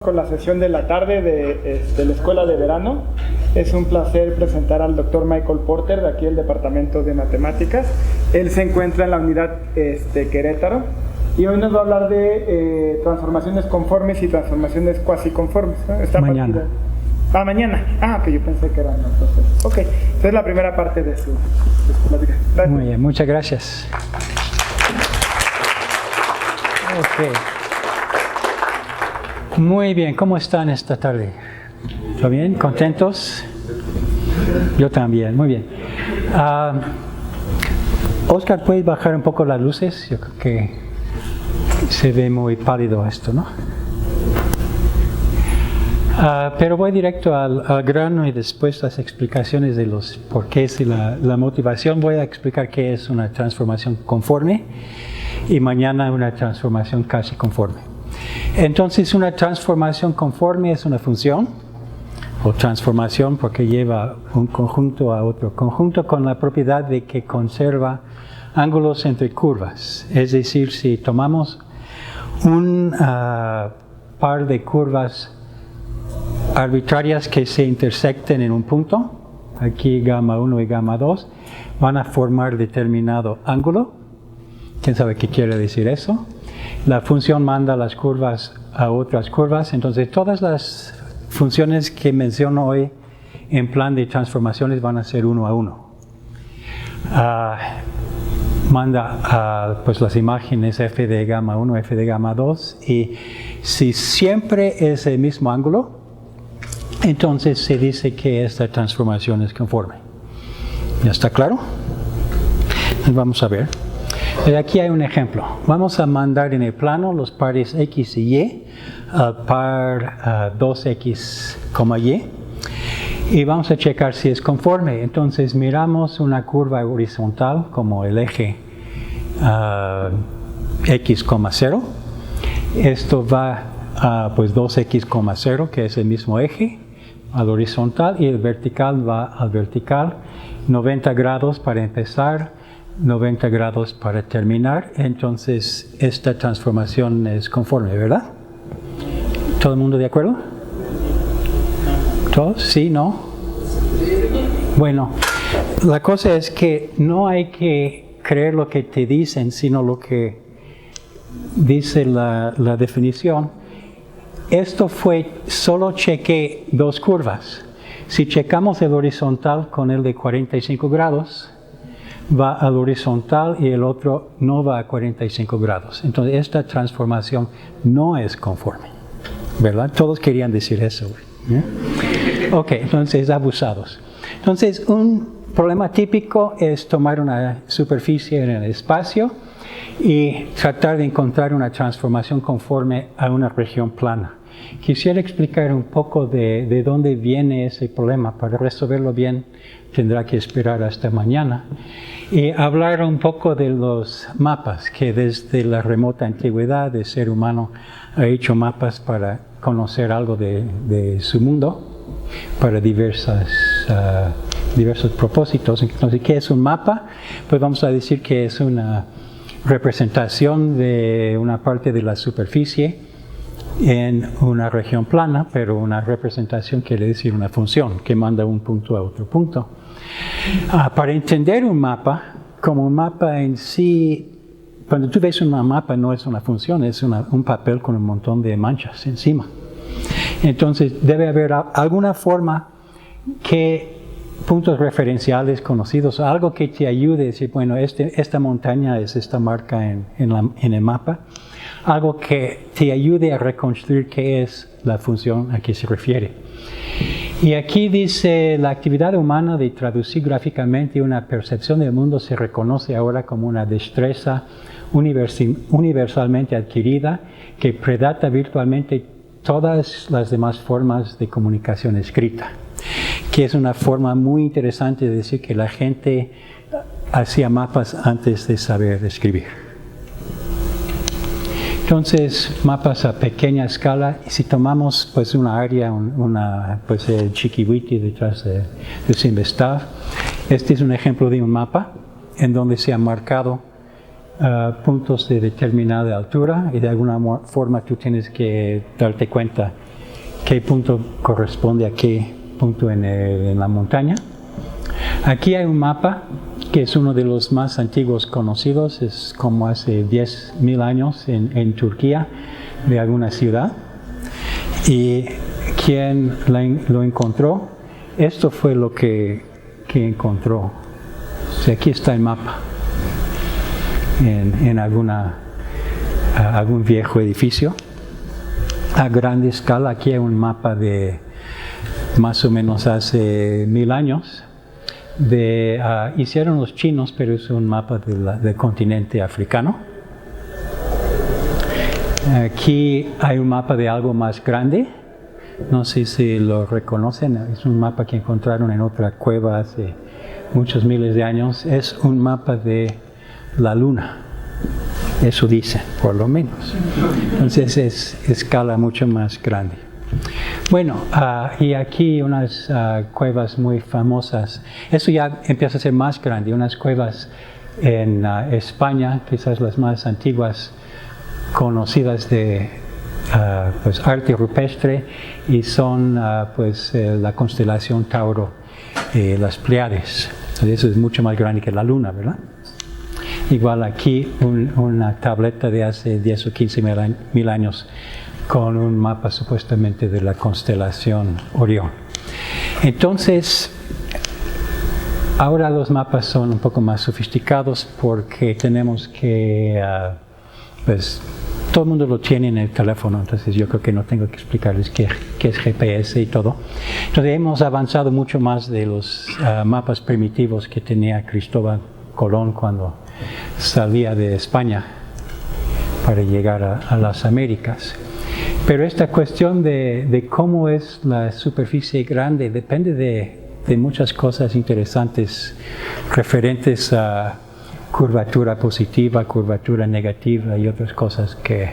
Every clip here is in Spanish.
Con la sesión de la tarde de la Escuela de Verano. Es un placer presentar al Dr. Michael Porter, de aquí del Departamento de Matemáticas. Él se encuentra en la unidad Querétaro y hoy nos va a hablar de transformaciones conformes y transformaciones cuasi conformes, ¿no? Mañana. Mañana. Ok, yo pensé que era en otro. Ok, esta es la primera parte de su plática. Muy bien, muchas gracias. Ok. Muy bien, ¿cómo están esta tarde? ¿Todo bien? ¿Contentos? Yo también, muy bien. Oscar, ¿puedes bajar un poco las luces? Yo creo que se ve muy pálido esto, ¿no? Pero voy directo al grano y después las explicaciones de los porqués y la motivación. Voy a explicar qué es una transformación conforme y mañana una transformación casi conforme. Entonces, una transformación conforme es una función, o transformación porque lleva un conjunto a otro conjunto con la propiedad de que conserva ángulos entre curvas. Es decir, si tomamos un par de curvas arbitrarias que se intersecten en un punto, aquí gamma 1 y gamma 2, van a formar determinado ángulo. ¿Quién sabe qué quiere decir eso? La función manda las curvas a otras curvas, entonces todas las funciones que menciono hoy en plan de transformaciones van a ser uno a uno. Manda pues las imágenes f de gamma 1, f de gamma 2, y si siempre es el mismo ángulo, entonces se dice que esta transformación es conforme. ¿Ya está claro? Vamos a ver. Aquí hay un ejemplo. Vamos a mandar en el plano los pares x y y al par 2x, y vamos a checar si es conforme. Entonces miramos una curva horizontal como el eje x, 0. Esto va a pues 2x, 0, que es el mismo eje, al horizontal, y el vertical va al vertical. 90 grados para empezar, 90 grados para terminar. Entonces esta transformación es conforme, ¿verdad? ¿Todo el mundo de acuerdo? ¿Todos? ¿Sí? ¿No? Bueno, la cosa es que no hay que creer lo que te dicen, sino lo que dice la definición. Esto fue, solo chequé dos curvas. Si checamos el horizontal con el de 45 grados, va al horizontal y el otro no va a 45 grados. Entonces esta transformación no es conforme, ¿verdad? Todos querían decir eso. ¿Eh? Ok, entonces abusados. Entonces un problema típico es tomar una superficie en el espacio y tratar de encontrar una transformación conforme a una región plana. Quisiera explicar un poco de dónde viene ese problema. Para resolverlo bien tendrá que esperar hasta mañana. Y hablar un poco de los mapas, que desde la remota antigüedad el ser humano ha hecho mapas para conocer algo de su mundo, para diversos propósitos. Entonces, ¿qué es un mapa? Pues vamos a decir que es una representación de una parte de la superficie en una región plana, pero una representación quiere decir una función que manda un punto a otro punto. Para entender un mapa, como un mapa en sí, cuando tú ves un mapa no es una función, es un papel con un montón de manchas encima. Entonces debe haber alguna forma que puntos referenciales conocidos, algo que te ayude a decir, bueno, esta montaña es esta marca en el mapa, algo que te ayude a reconstruir qué es la función a que se refiere. Y aquí dice, la actividad humana de traducir gráficamente una percepción del mundo se reconoce ahora como una destreza universalmente adquirida que predata virtualmente todas las demás formas de comunicación escrita, que es una forma muy interesante de decir que la gente hacía mapas antes de saber escribir. Entonces, mapas a pequeña escala, y si tomamos pues una área, pues el Chiquihuite detrás de Simvestav, este es un ejemplo de un mapa en donde se han marcado puntos de determinada altura y de alguna forma tú tienes que darte cuenta qué punto corresponde a qué punto en la montaña. Aquí hay un mapa que es uno de los más antiguos conocidos, es como hace 10.000 años en Turquía, de alguna ciudad. Y quien lo encontró, esto fue lo que encontró. O sea, aquí está el mapa en algún viejo edificio a gran escala. Aquí hay un mapa de más o menos hace 1000 años. Hicieron los chinos, pero es un mapa del continente africano. Aquí hay un mapa de algo más grande. No sé si lo reconocen. Es un mapa que encontraron en otra cueva hace muchos miles de años. Es un mapa de la luna. Eso dicen, por lo menos. Entonces es escala mucho más grande. Bueno, y aquí unas cuevas muy famosas. Eso ya empieza a ser más grande. Unas cuevas en España, quizás las más antiguas conocidas de pues arte rupestre, y son la constelación Tauro, las Pleiades. Entonces, eso es mucho más grande que la luna, ¿verdad? Igual aquí una tableta de hace 10 o 15 mil años con un mapa supuestamente de la constelación Orión. Entonces, ahora los mapas son un poco más sofisticados porque tenemos que, pues, todo el mundo lo tiene en el teléfono, entonces yo creo que no tengo que explicarles qué es GPS y todo. Entonces hemos avanzado mucho más de los mapas primitivos que tenía Cristóbal Colón cuando salía de España para llegar a las Américas. Pero esta cuestión de cómo es la superficie grande depende de muchas cosas interesantes referentes a curvatura positiva, curvatura negativa y otras cosas que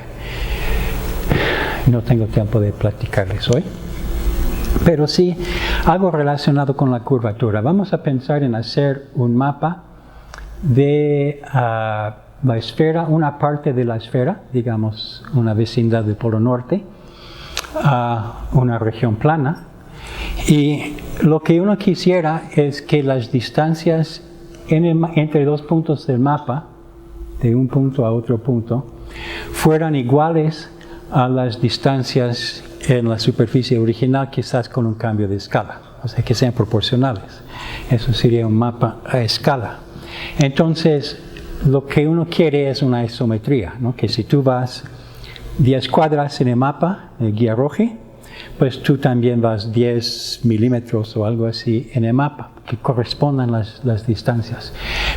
no tengo tiempo de platicarles hoy. Pero sí, algo relacionado con la curvatura. Vamos a pensar en hacer un mapa de la esfera, una parte de la esfera, digamos una vecindad del Polo Norte, a una región plana. Y lo que uno quisiera es que las distancias entre dos puntos del mapa, de un punto a otro punto, fueran iguales a las distancias en la superficie original, quizás con un cambio de escala, o sea, que sean proporcionales. Eso sería un mapa a escala. Entonces, lo que uno quiere es una isometría, ¿no? Que si tú vas 10 cuadras en el mapa, el guía rojo, pues tú también vas 10 milímetros o algo así en el mapa, que correspondan las distancias.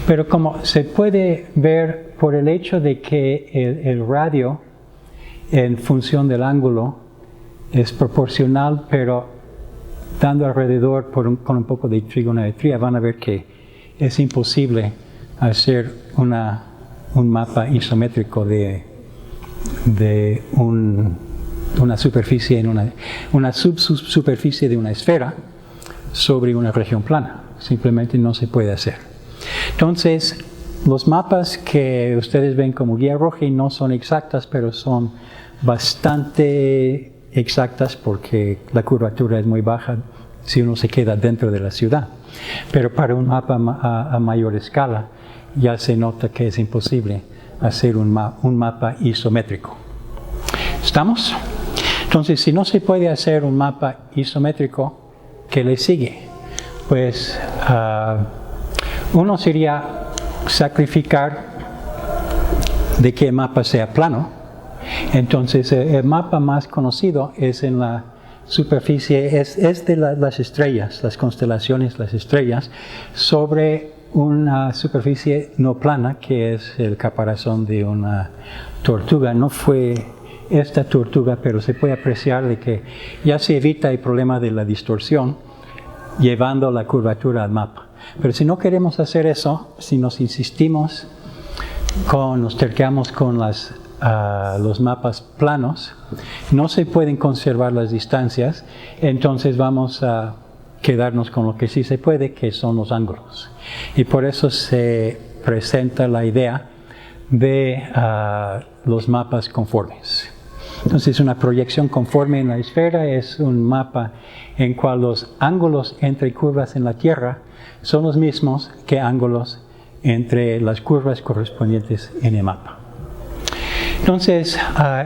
Pero como se puede ver por el hecho de que el radio, en función del ángulo, es proporcional, pero dando alrededor con un poco de trigonometría, van a ver que es imposible hacer un mapa isométrico de una superficie, una subsuperficie de una esfera sobre una región plana. Simplemente no se puede hacer. Entonces, los mapas que ustedes ven como guía roja no son exactas, pero son bastante exactas porque la curvatura es muy baja si uno se queda dentro de la ciudad. Pero para un mapa a mayor escala ya se nota que es imposible hacer un mapa isométrico. ¿Estamos? Entonces, si no se puede hacer un mapa isométrico, ¿qué le sigue? Pues uno sería sacrificar de que el mapa sea plano. Entonces, el mapa más conocido es en la superficie, es de las estrellas, las constelaciones, las estrellas, sobre una superficie no plana, que es el caparazón de una tortuga. No fue esta tortuga, pero se puede apreciar de que ya se evita el problema de la distorsión llevando la curvatura al mapa. Pero si no queremos hacer eso, si nos insistimos, nos terqueamos con los mapas planos, no se pueden conservar las distancias, entonces vamos a quedarnos con lo que sí se puede, que son los ángulos. Y por eso se presenta la idea de los mapas conformes. Entonces, una proyección conforme en la esfera es un mapa en cual los ángulos entre curvas en la Tierra son los mismos que ángulos entre las curvas correspondientes en el mapa. Entonces,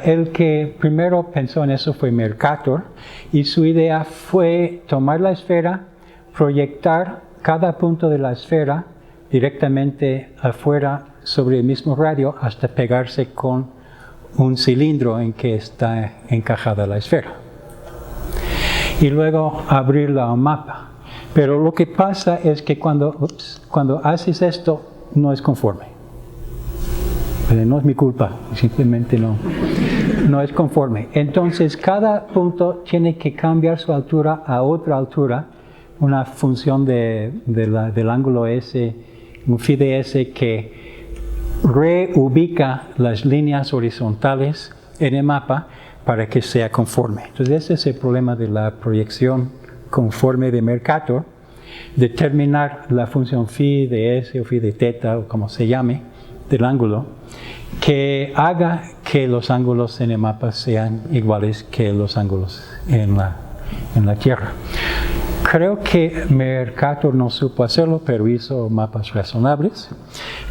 el que primero pensó en eso fue Mercator, y su idea fue tomar la esfera, proyectar cada punto de la esfera directamente afuera sobre el mismo radio hasta pegarse con un cilindro en que está encajada la esfera. Y luego abrirla a un mapa. Pero lo que pasa es que cuando haces esto, no es conforme. Pero no es mi culpa, simplemente no es conforme. Entonces, cada punto tiene que cambiar su altura a otra altura, una función del ángulo S, un phi de S que reubica las líneas horizontales en el mapa para que sea conforme. Entonces, ese es el problema de la proyección conforme de Mercator, determinar la función phi de S o phi de teta o como se llame del ángulo, que haga que los ángulos en el mapa sean iguales que los ángulos en la Tierra. Creo que Mercator no supo hacerlo, pero hizo mapas razonables.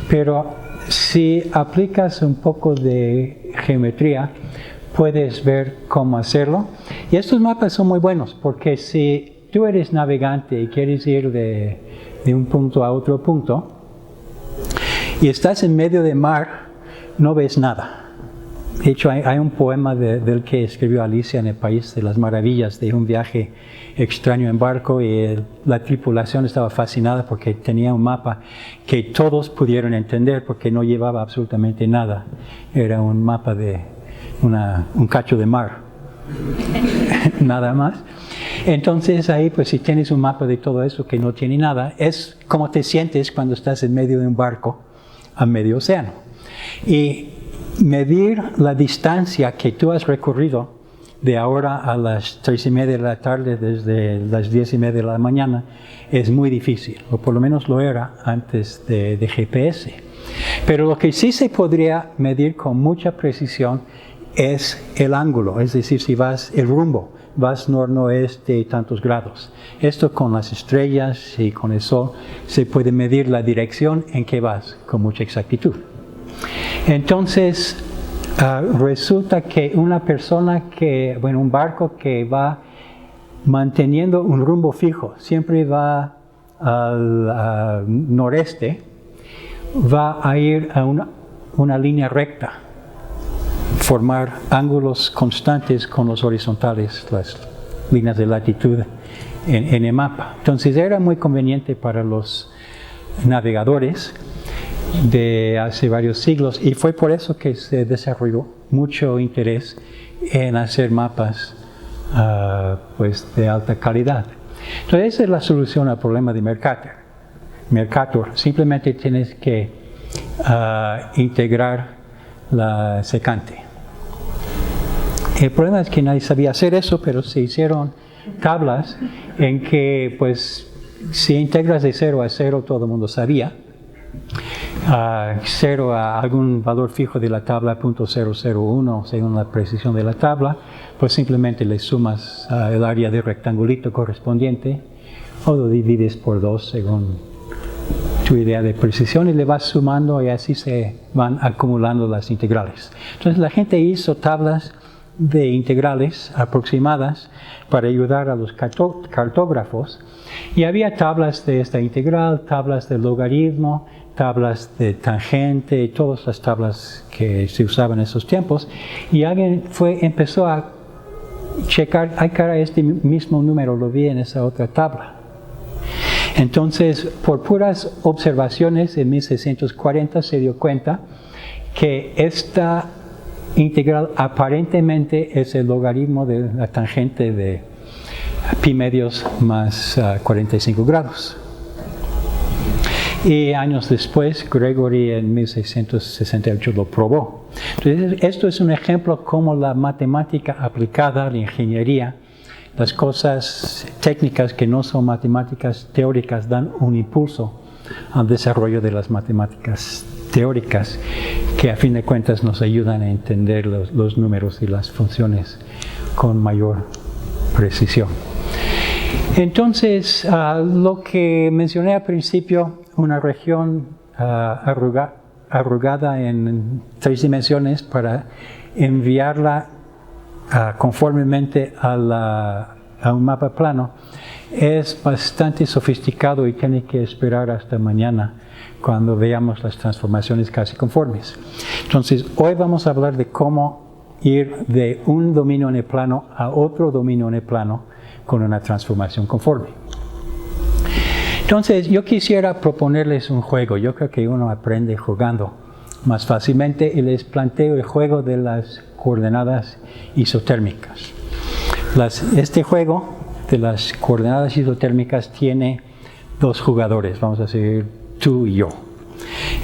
Pero si aplicas un poco de geometría, puedes ver cómo hacerlo. Y estos mapas son muy buenos, porque si tú eres navegante y quieres ir de un punto a otro punto, y estás en medio del mar, no ves nada. De hecho, hay un poema del que escribió Alicia en el País de las Maravillas, de un viaje extraño en barco, y la tripulación estaba fascinada porque tenía un mapa que todos pudieron entender porque no llevaba absolutamente nada. Era un mapa de un cacho de mar, nada más. Entonces ahí, pues si tienes un mapa de todo eso que no tiene nada, es como te sientes cuando estás en medio de un barco a medio océano. Y medir la distancia que tú has recorrido de ahora a las 3:30 de la tarde, desde las 10:30 de la mañana, es muy difícil, o por lo menos lo era antes de GPS. Pero lo que sí se podría medir con mucha precisión es el ángulo, es decir, si vas el rumbo, vas nor-noroeste y tantos grados. Esto con las estrellas y con el sol se puede medir la dirección en que vas con mucha exactitud. Entonces, resulta que una persona un barco que va manteniendo un rumbo fijo, siempre va al noreste, va a ir a una línea recta, formar ángulos constantes con los horizontales, las líneas de latitud en el mapa. Entonces era muy conveniente para los navegadores de hace varios siglos, y fue por eso que se desarrolló mucho interés en hacer mapas de alta calidad. Entonces esa es la solución al problema de Mercator. Simplemente tienes que integrar la secante. El problema es que nadie sabía hacer eso, pero se hicieron tablas en que, pues, si integras de 0 a 0, todo el mundo sabía. 0 a algún valor fijo de la tabla, .001, según la precisión de la tabla, pues simplemente le sumas el área del rectangulito correspondiente, o lo divides por 2 según tu idea de precisión, y le vas sumando, y así se van acumulando las integrales. Entonces la gente hizo tablas de integrales aproximadas para ayudar a los cartógrafos, y había tablas de esta integral, tablas de logaritmo, tablas de tangente, todas las tablas que se usaban en esos tiempos, y alguien empezó a checar, ay cara, este mismo número lo vi en esa otra tabla. Entonces, por puras observaciones, en 1640 se dio cuenta que esta integral aparentemente es el logaritmo de la tangente de pi medios más 45 grados. Y años después, Gregory en 1668 lo probó. Entonces, esto es un ejemplo cómo la matemática aplicada, la ingeniería, las cosas técnicas que no son matemáticas teóricas dan un impulso al desarrollo de las matemáticas teóricas que a fin de cuentas nos ayudan a entender los números y las funciones con mayor precisión. Entonces, lo que mencioné al principio, una región arrugada en 3 dimensiones para enviarla conformemente a un mapa plano, es bastante sofisticado y tiene que esperar hasta mañana cuando veamos las transformaciones casi conformes. Entonces, hoy vamos a hablar de cómo ir de un dominio en el plano a otro dominio en el plano con una transformación conforme. Entonces, yo quisiera proponerles un juego. Yo creo que uno aprende jugando más fácilmente y les planteo el juego de las coordenadas isotérmicas. Este juego de las coordenadas isotérmicas tiene 2 jugadores, vamos a decir tú y yo.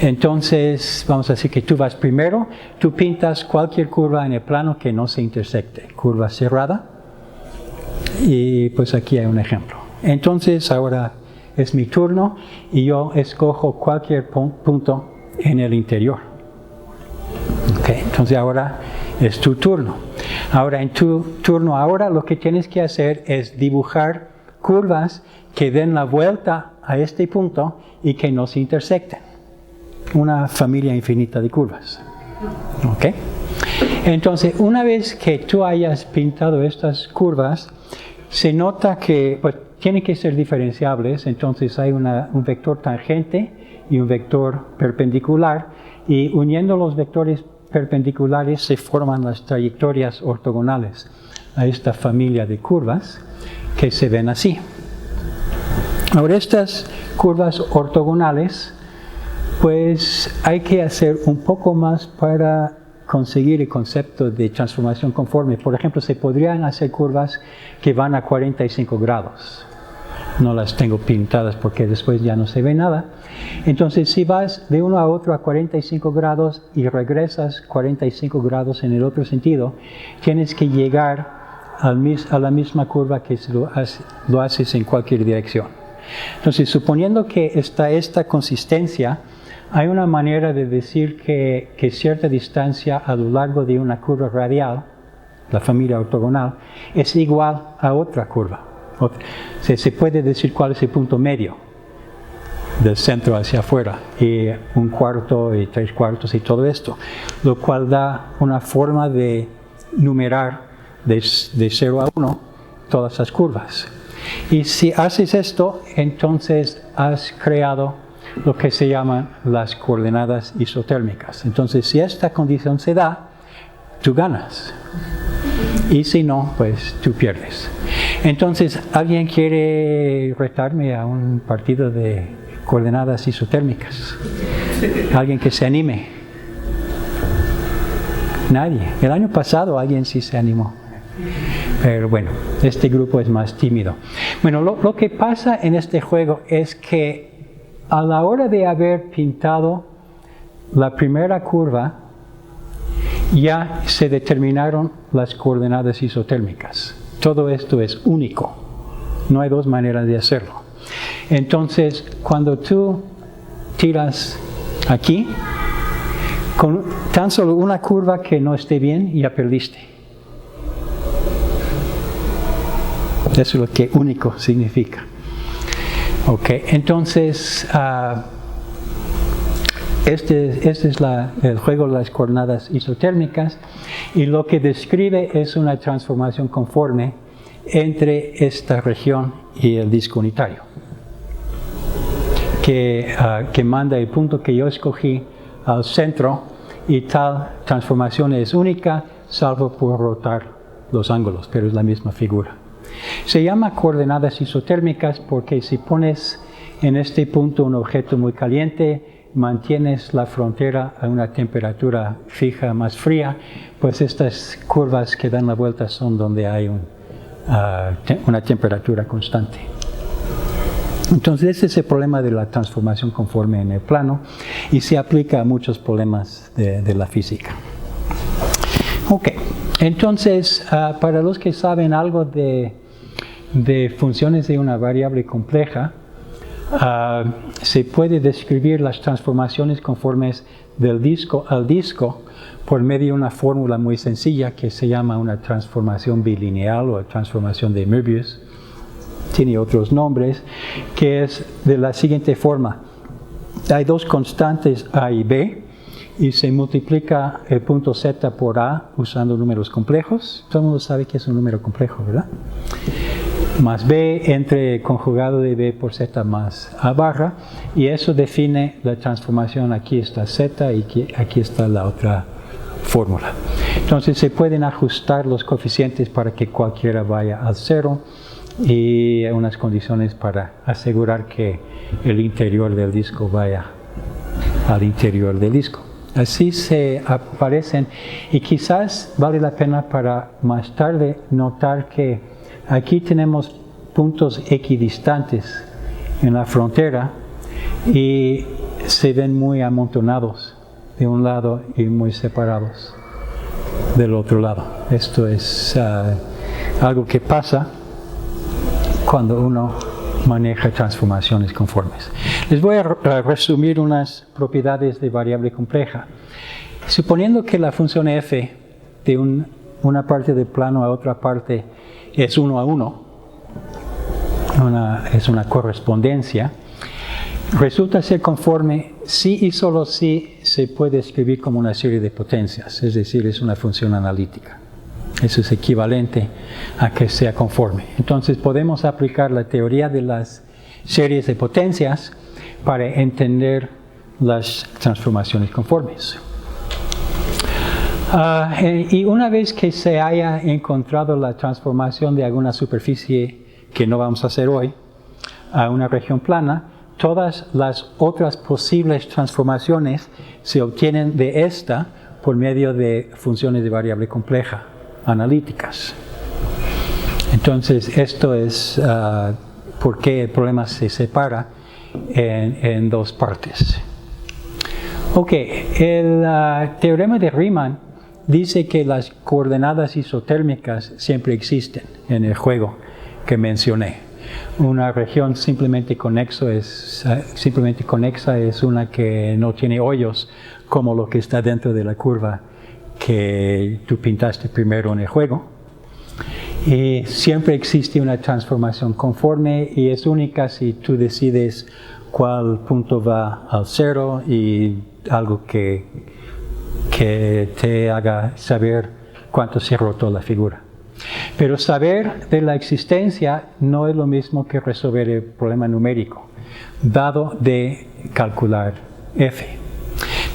Entonces, vamos a decir que tú vas primero, tú pintas cualquier curva en el plano que no se intersecte, curva cerrada, y pues aquí hay un ejemplo. Entonces, ahora es mi turno y yo escojo cualquier punto en el interior. Okay, entonces ahora es tu turno. Ahora en tu turno, ahora lo que tienes que hacer es dibujar curvas que den la vuelta a este punto y que no se intersecten. Una familia infinita de curvas. ¿Okay? Entonces, una vez que tú hayas pintado estas curvas, se nota que pues, tienen que ser diferenciables. Entonces hay un vector tangente y un vector perpendicular, y uniendo los vectores perpendiculares se forman las trayectorias ortogonales a esta familia de curvas que se ven así. Ahora, estas curvas ortogonales, pues hay que hacer un poco más para conseguir el concepto de transformación conforme. Por ejemplo, se podrían hacer curvas que van a 45 grados. No las tengo pintadas porque después ya no se ve nada. Entonces, si vas de uno a otro a 45 grados y regresas 45 grados en el otro sentido, tienes que llegar a la misma curva que si lo haces en cualquier dirección. Entonces, suponiendo que está esta consistencia, hay una manera de decir que cierta distancia a lo largo de una curva radial, la familia ortogonal, es igual a otra curva. Se puede decir cuál es el punto medio del centro hacia afuera, y 1/4 y 3/4 y todo esto, lo cual da una forma de numerar de 0 a 1 todas las curvas. Y si haces esto, entonces has creado lo que se llaman las coordenadas isotérmicas. Entonces, si esta condición se da, tú ganas. Y si no, pues tú pierdes. Entonces, ¿alguien quiere retarme a un partido de coordenadas isotérmicas? ¿Alguien que se anime? Nadie. El año pasado alguien sí se animó. Pero bueno, este grupo es más tímido. Bueno, lo que pasa en este juego es que a la hora de haber pintado la primera curva, ya se determinaron las coordenadas isotérmicas. Todo esto es único. No hay 2 maneras de hacerlo. Entonces, cuando tú tiras aquí, con tan solo una curva que no esté bien, ya perdiste. Eso es lo que único significa. Ok, entonces, este es el juego de las coordenadas isotérmicas, y lo que describe es una transformación conforme entre esta región y el disco unitario, que manda el punto que yo escogí al centro, y tal transformación es única, salvo por rotar los ángulos, pero es la misma figura. Se llama coordenadas isotérmicas porque si pones en este punto un objeto muy caliente, mantienes la frontera a una temperatura fija más fría, pues estas curvas que dan la vuelta son donde hay una temperatura constante. Entonces, ese es el problema de la transformación conforme en el plano, y se aplica a muchos problemas de la física. Ok, entonces, para los que saben algo de funciones de una variable compleja, se puede describir las transformaciones conformes del disco al disco por medio de una fórmula muy sencilla que se llama una transformación bilineal o transformación de Möbius. Tiene otros nombres, que es de la siguiente forma. Hay dos constantes A y B y se multiplica el punto Z por A usando números complejos. Todo el mundo sabe que es un número complejo, ¿verdad? Más B entre conjugado de B por Z más A barra, y eso define la transformación. Aquí está Z y aquí está la otra fórmula. Entonces se pueden ajustar los coeficientes para que cualquiera vaya al cero y unas condiciones para asegurar que el interior del disco vaya al interior del disco. Así se aparecen, y quizás vale la pena para más tarde notar que aquí tenemos puntos equidistantes en la frontera y se ven muy amontonados de un lado y muy separados del otro lado. Esto es algo que pasa cuando uno maneja transformaciones conformes. Les voy a resumir unas propiedades de variable compleja. Suponiendo que la función f de una parte del plano a otra parte es 1 a 1, es una correspondencia, resulta ser conforme si y solo si se puede escribir como una serie de potencias, es decir, es una función analítica. Eso es equivalente a que sea conforme. Entonces podemos aplicar la teoría de las series de potencias para entender las transformaciones conformes. Y una vez que se haya encontrado la transformación de alguna superficie, que no vamos a hacer hoy, a una región plana, todas las otras posibles transformaciones se obtienen de esta por medio de funciones de variable compleja analíticas. Entonces, esto es por qué el problema se separa en dos partes. Ok, el teorema de Riemann dice que las coordenadas isotérmicas siempre existen en el juego que mencioné. Una región simplemente conexa es una que no tiene hoyos, como lo que está dentro de la curva que tú pintaste primero en el juego. Y siempre existe una transformación conforme y es única si tú decides cuál punto va al cero y algo que te haga saber cuánto se rotó la figura. Pero saber de la existencia no es lo mismo que resolver el problema numérico, dado de calcular f.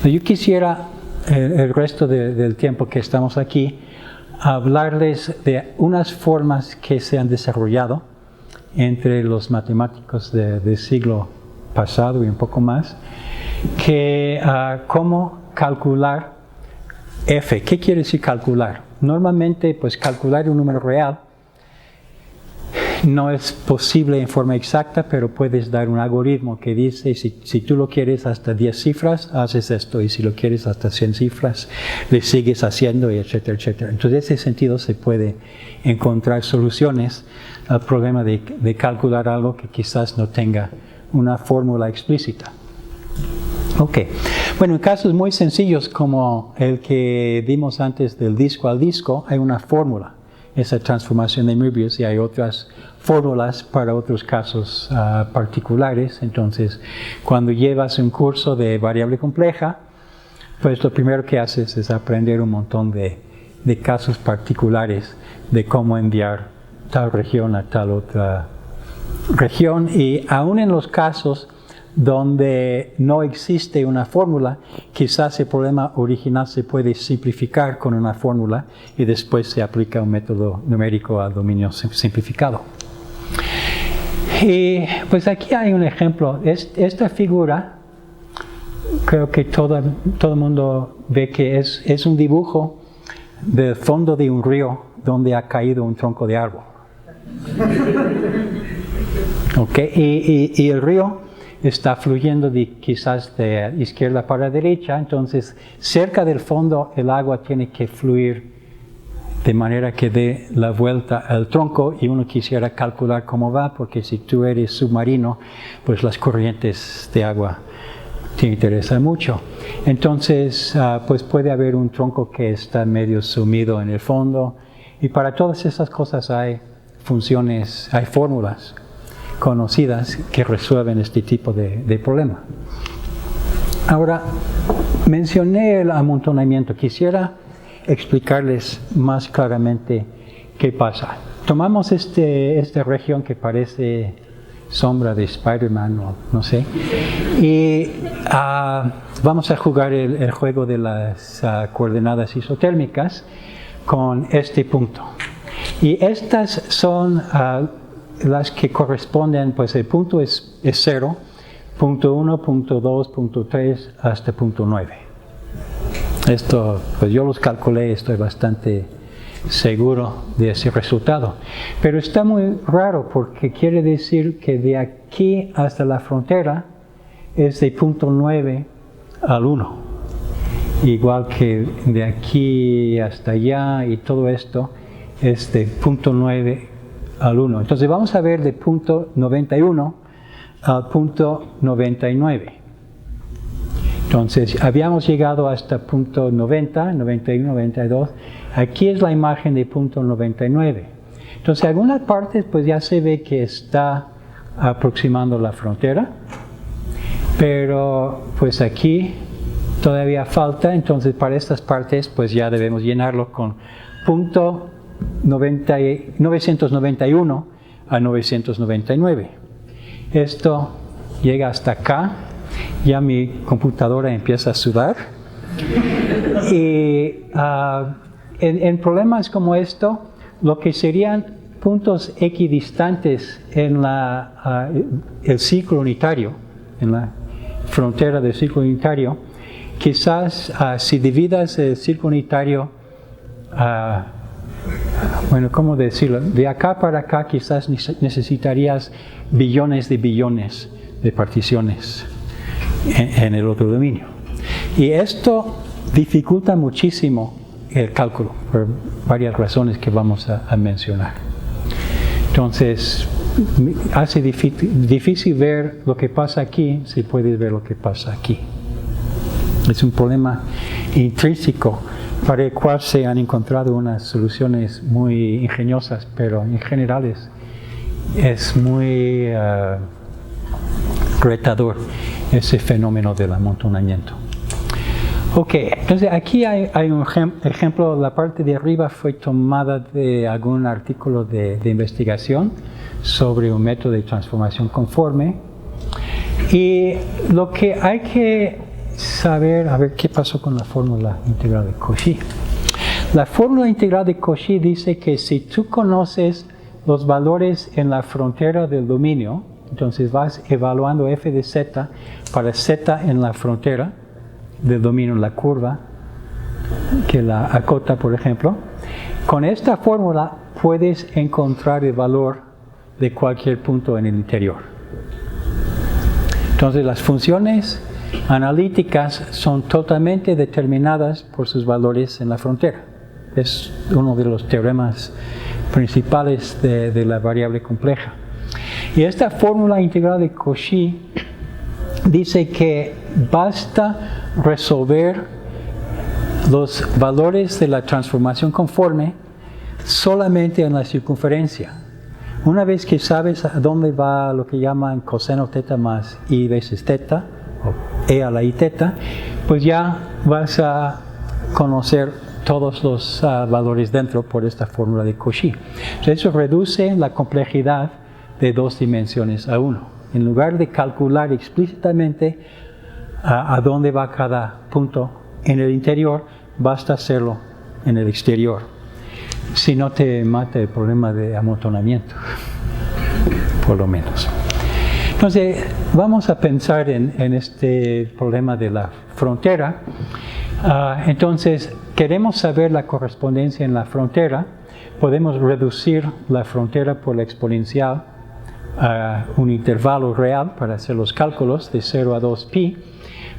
Yo quisiera el resto del tiempo que estamos aquí hablarles de unas formas que se han desarrollado entre los matemáticos del siglo pasado y un poco más, que cómo calcular f. ¿Qué quiere decir calcular? Normalmente, pues calcular un número real no es posible en forma exacta, pero puedes dar un algoritmo que dice, si tú lo quieres hasta 10 cifras, haces esto, y si lo quieres hasta 100 cifras, le sigues haciendo, y etcétera, etcétera. Entonces, en ese sentido se puede encontrar soluciones al problema de calcular algo que quizás no tenga una fórmula explícita. Ok, bueno, en casos muy sencillos como el que dimos antes del disco al disco, hay una fórmula, esa transformación de Möbius, y hay otras fórmulas para otros casos particulares. Entonces, cuando llevas un curso de variable compleja, pues lo primero que haces es aprender un montón de casos particulares de cómo enviar tal región a tal otra región, y aún en los casos donde no existe una fórmula, quizás el problema original se puede simplificar con una fórmula y después se aplica un método numérico al dominio simplificado. Y pues aquí hay un ejemplo. Esta figura, creo que todo el mundo ve que es un dibujo del fondo de un río donde ha caído un tronco de árbol. Okay. Y el río está fluyendo quizás de izquierda para derecha, entonces cerca del fondo el agua tiene que fluir de manera que dé la vuelta al tronco y uno quisiera calcular cómo va, porque si tú eres submarino, pues las corrientes de agua te interesan mucho. Entonces, pues puede haber un tronco que está medio sumido en el fondo, y para todas esas cosas hay funciones, hay fórmulas conocidas que resuelven este tipo de problema. Ahora, mencioné el amontonamiento. Quisiera explicarles más claramente qué pasa. Tomamos esta región que parece sombra de Spider-Man o no sé, y vamos a jugar el juego de las coordenadas isotérmicas con este punto. Y estas son las que corresponden, pues el punto es 0, punto 1, punto 2, punto 3, hasta punto 9. Esto, pues yo los calculé, estoy bastante seguro de ese resultado. Pero está muy raro porque quiere decir que de aquí hasta la frontera es de punto 9 al 1. Igual que de aquí hasta allá y todo esto es de punto 9 al 1. Entonces vamos a ver de punto 91 al punto 99. Entonces, habíamos llegado hasta punto 90, 91, 92. Aquí es la imagen de punto 99. Entonces, en algunas partes, pues ya se ve que está aproximando la frontera. Pero, pues aquí todavía falta. Entonces, para estas partes, pues ya debemos llenarlo con punto 991 a 999. Esto llega hasta acá. Ya mi computadora empieza a sudar. Y en problemas como esto, lo que serían puntos equidistantes en el ciclo unitario, en la frontera del ciclo unitario, quizás si dividas el ciclo unitario, bueno, ¿cómo decirlo? De acá para acá quizás necesitarías billones de particiones en el otro dominio. Y esto dificulta muchísimo el cálculo por varias razones que vamos a mencionar. Entonces, hace difícil ver lo que pasa aquí si puedes ver lo que pasa aquí. Es un problema intrínseco para el cual se han encontrado unas soluciones muy ingeniosas, pero en general es muy retador ese fenómeno del amontonamiento. Ok, entonces aquí hay un ejemplo, la parte de arriba fue tomada de algún artículo de investigación sobre un método de transformación conforme, y lo que hay que saber, a ver qué pasó con la fórmula integral de Cauchy. La fórmula integral de Cauchy dice que si tú conoces los valores en la frontera del dominio, entonces vas evaluando f de z para z en la frontera del dominio, la curva que la acota, por ejemplo. Con esta fórmula puedes encontrar el valor de cualquier punto en el interior. Entonces las funciones analíticas son totalmente determinadas por sus valores en la frontera. Es uno de los teoremas principales de la variable compleja. Y esta fórmula integral de Cauchy dice que basta resolver los valores de la transformación conforme solamente en la circunferencia. Una vez que sabes a dónde va lo que llaman coseno teta más i veces teta, o e a la i teta, pues ya vas a conocer todos los valores dentro por esta fórmula de Cauchy. Entonces, eso reduce la complejidad de 2 dimensiones a 1. En lugar de calcular explícitamente a dónde va cada punto en el interior, basta hacerlo en el exterior. Si no te mata el problema de amontonamiento, por lo menos. Entonces, vamos a pensar en este problema de la frontera. Entonces, queremos saber la correspondencia en la frontera. Podemos reducir la frontera por la exponencial a un intervalo real para hacer los cálculos de 0 a 2pi,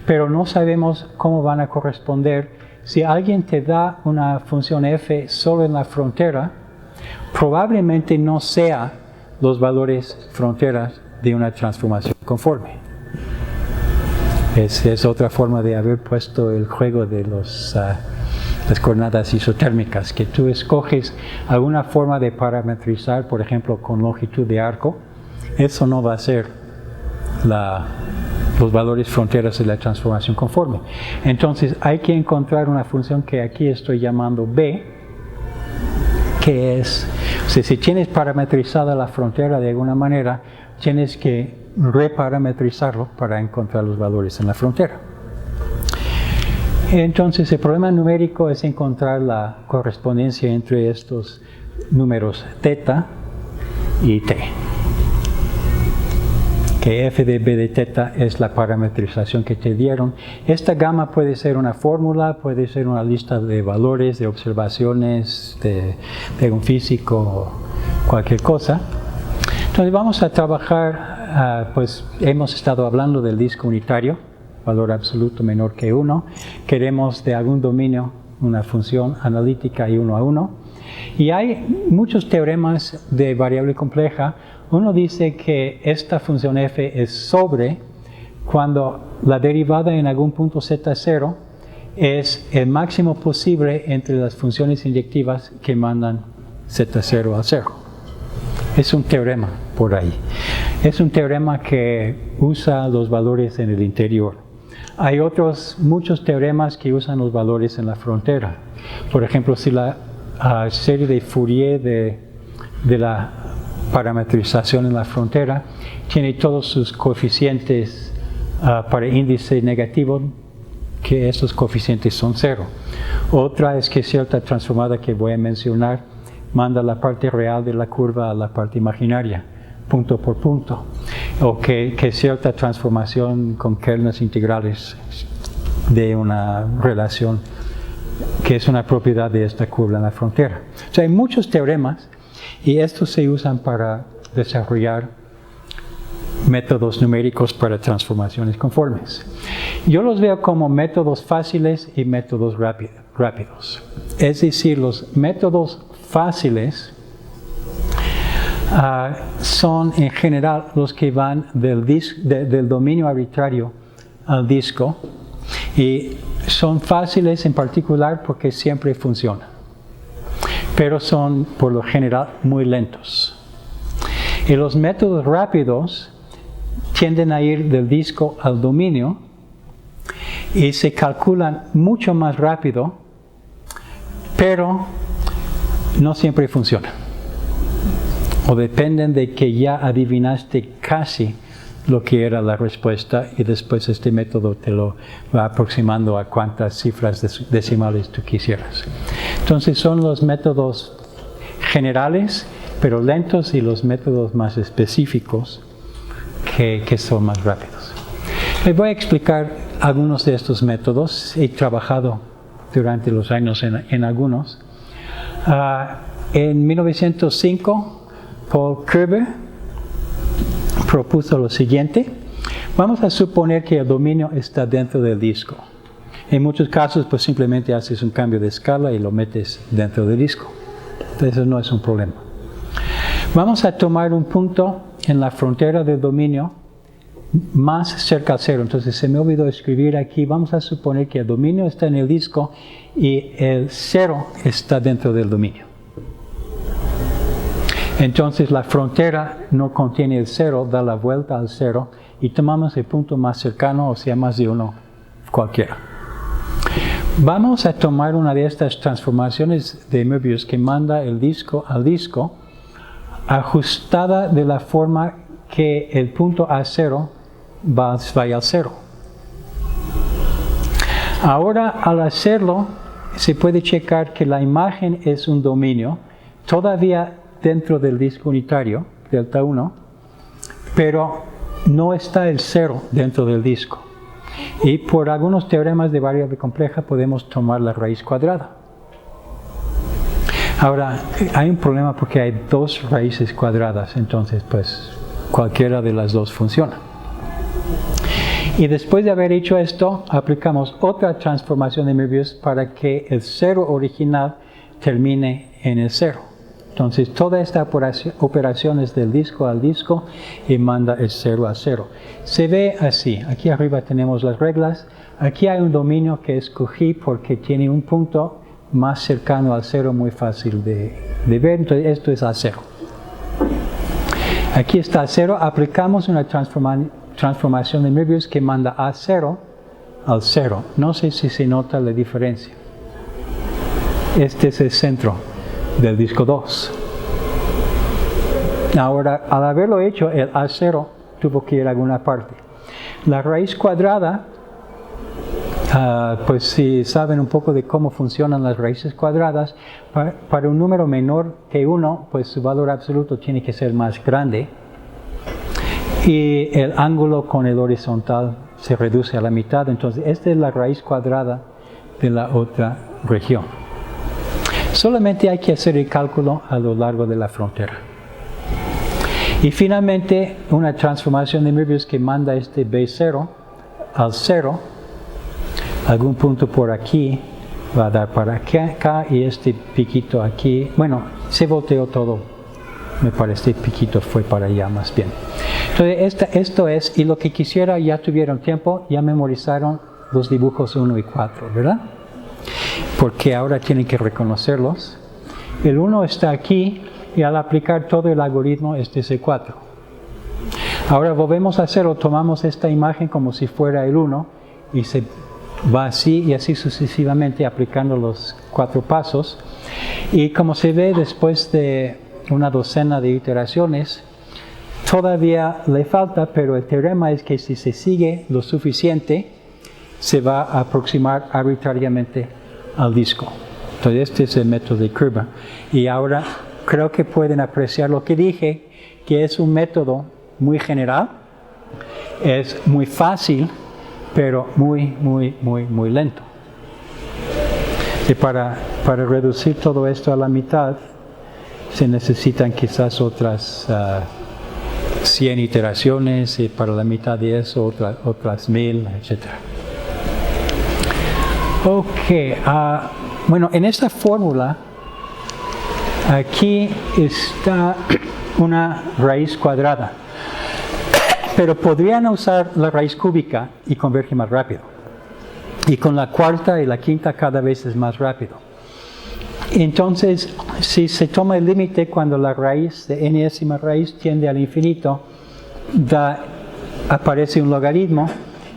pero no sabemos cómo van a corresponder si alguien te da una función f solo en la frontera, probablemente no sea los valores fronteras de una transformación conforme. Es otra forma de haber puesto el juego de las coordenadas isotérmicas, que tú escoges alguna forma de parametrizar, por ejemplo, con longitud de arco. Eso no va a ser los valores fronteras de la transformación conforme. Entonces hay que encontrar una función que aquí estoy llamando b, que es, si tienes parametrizada la frontera de alguna manera, tienes que reparametrizarlo para encontrar los valores en la frontera. Entonces el problema numérico es encontrar la correspondencia entre estos números θ y t. Que f de b de θ es la parametrización que te dieron. Esta gamma puede ser una fórmula, puede ser una lista de valores, de observaciones, de un físico o cualquier cosa. Entonces vamos a trabajar, pues hemos estado hablando del disco unitario, valor absoluto menor que 1. Queremos de algún dominio una función analítica y 1 a 1. Y hay muchos teoremas de variable compleja. Uno dice que esta función f es sobre cuando la derivada en algún punto z0 es el máximo posible entre las funciones inyectivas que mandan z0 a 0. Es un teorema por ahí. Es un teorema que usa los valores en el interior. Hay muchos teoremas que usan los valores en la frontera. Por ejemplo, si la serie de Fourier de la parametrización en la frontera tiene todos sus coeficientes para índice negativo, que estos coeficientes son 0. Otra es que cierta transformada que voy a mencionar manda la parte real de la curva a la parte imaginaria, punto por punto. O que cierta transformación con kernels integrales de una relación que es una propiedad de esta curva en la frontera. O sea, hay muchos teoremas y estos se usan para desarrollar métodos numéricos para transformaciones conformes. Yo los veo como métodos fáciles y métodos rápidos. Es decir, los métodos fáciles son en general los que van del dominio arbitrario al disco, y son fáciles en particular porque siempre funcionan, pero son por lo general muy lentos. Y los métodos rápidos tienden a ir del disco al dominio y se calculan mucho más rápido, pero no siempre funcionan. O dependen de que ya adivinaste casi lo que era la respuesta y después este método te lo va aproximando a cuántas cifras decimales tú quisieras. Entonces son los métodos generales pero lentos y los métodos más específicos que son más rápidos. Les voy a explicar algunos de estos métodos. He trabajado durante los años en algunos. En 1905 Paul Kerber propuso lo siguiente. Vamos a suponer que el dominio está dentro del disco. En muchos casos, pues simplemente haces un cambio de escala y lo metes dentro del disco. Entonces, eso no es un problema. Vamos a tomar un punto en la frontera del dominio más cerca al cero. Entonces, se me olvidó escribir aquí. Vamos a suponer que el dominio está en el disco y el cero está dentro del dominio. Entonces la frontera no contiene el cero, da la vuelta al cero y tomamos el punto más cercano, o sea, más de uno, cualquiera. Vamos a tomar una de estas transformaciones de Möbius que manda el disco al disco, ajustada de la forma que el punto A0 vaya al cero. Ahora, al hacerlo, se puede checar que la imagen es un dominio, todavía dentro del disco unitario, delta 1, pero no está el cero dentro del disco. Y por algunos teoremas de variable compleja podemos tomar la raíz cuadrada. Ahora, hay un problema porque hay dos raíces cuadradas, entonces pues cualquiera de las dos funciona. Y después de haber hecho esto, aplicamos otra transformación de Möbius para que el 0 original termine en el 0. Entonces, toda esta operación es del disco al disco y manda el 0 a 0. Se ve así. Aquí arriba tenemos las reglas. Aquí hay un dominio que escogí porque tiene un punto más cercano al 0, muy fácil de ver. Entonces, esto es a 0. Aquí está a 0. Aplicamos una transformación de Möbius que manda a 0 al 0. No sé si se nota la diferencia. Este es el centro del disco 2. Ahora, al haberlo hecho, el A0 tuvo que ir a alguna parte. La raíz cuadrada, pues si saben un poco de cómo funcionan las raíces cuadradas, para un número menor que 1, pues su valor absoluto tiene que ser más grande. Y el ángulo con el horizontal se reduce a la mitad. Entonces, esta es la raíz cuadrada de la otra región. Solamente hay que hacer el cálculo a lo largo de la frontera. Y finalmente, una transformación de Möbius que manda este B0 al 0. Algún punto por aquí va a dar para acá y este piquito aquí. Bueno, se volteó todo. Me parece este piquito fue para allá más bien. Entonces, esto es, y lo que quisiera, ya tuvieron tiempo, ya memorizaron los dibujos 1 y 4, ¿verdad? Porque ahora tienen que reconocerlos. El 1 está aquí y al aplicar todo el algoritmo, este es el 4. Ahora volvemos a hacerlo, tomamos esta imagen como si fuera el 1 y se va así y así sucesivamente aplicando los 4 pasos. Y como se ve después de una docena de iteraciones, todavía le falta, pero el teorema es que si se sigue lo suficiente, se va a aproximar arbitrariamente al disco. Entonces este es el método de curva. Y ahora creo que pueden apreciar lo que dije, que es un método muy general, es muy fácil, pero muy lento. Y para reducir todo esto a la mitad, se necesitan quizás otras 100 iteraciones, y para la mitad de eso otras 1000, etc. Ok, bueno, en esta fórmula, aquí está una raíz cuadrada, pero podrían usar la raíz cúbica y converge más rápido. Y con la cuarta y la quinta cada vez es más rápido. Entonces, si se toma el límite cuando la raíz de enésima raíz tiende al infinito, aparece un logaritmo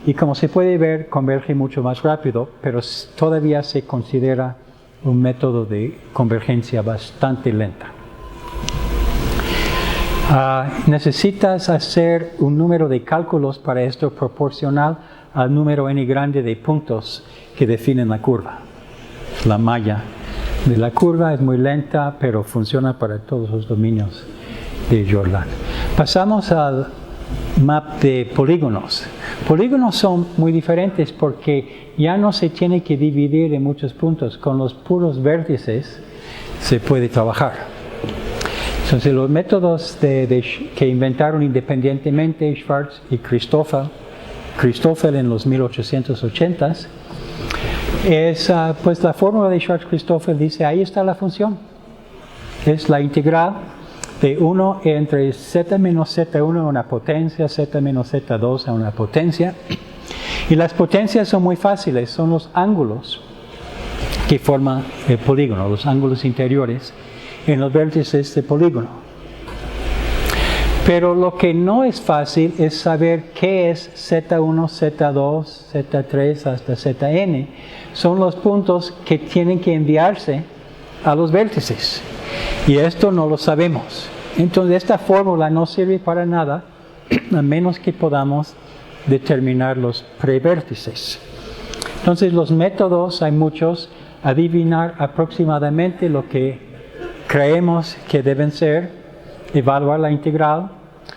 y como se puede ver, converge mucho más rápido, pero todavía se considera un método de convergencia bastante lenta. Necesitas hacer un número de cálculos para esto proporcional al número n grande de puntos que definen la curva. La malla de la curva es muy lenta, pero funciona para todos los dominios de Jordan. Pasamos al map de polígonos. Polígonos son muy diferentes porque ya no se tiene que dividir en muchos puntos. Con los puros vértices se puede trabajar. Entonces los métodos que inventaron independientemente Schwarz y Christoffel en los 1880s, es pues la fórmula de Schwarz-Christoffel dice, ahí está la función. Es la integral de 1 entre z menos z1 a una potencia, z menos z2 a una potencia. Y las potencias son muy fáciles, son los ángulos que forman el polígono, los ángulos interiores en los vértices del polígono. Pero lo que no es fácil es saber qué es z1, z2, z3 hasta zn. Son los puntos que tienen que enviarse a los vértices. Y esto no lo sabemos. Entonces esta fórmula no sirve para nada a menos que podamos determinar los prevértices. Entonces los métodos, hay muchos, adivinar aproximadamente lo que creemos que deben ser, evaluar la integral,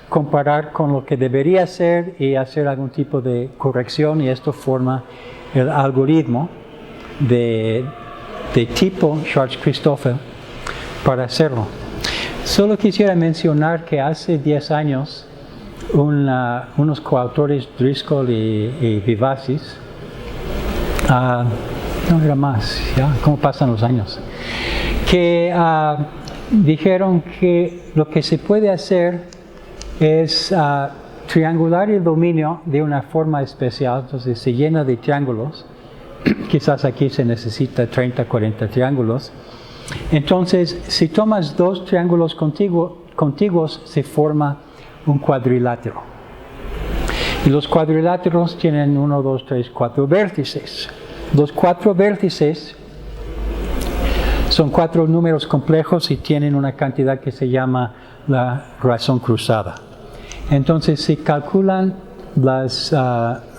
comparar con lo que debería ser y hacer algún tipo de corrección, y esto forma el algoritmo de tipo Schwarz-Christoffel para hacerlo. Solo quisiera mencionar que hace 10 años unos coautores, Driscoll y Vivacis, no era más, ya, cómo pasan los años, que dijeron que lo que se puede hacer es triangular el dominio de una forma especial. Entonces se llena de triángulos, quizás aquí se necesita 30, 40 triángulos. Entonces, si tomas dos triángulos contiguos, se forma un cuadrilátero. Y los cuadriláteros tienen 1, 2, 3, 4 vértices. Los 4 vértices son 4 números complejos y tienen una cantidad que se llama la razón cruzada. Entonces se calculan las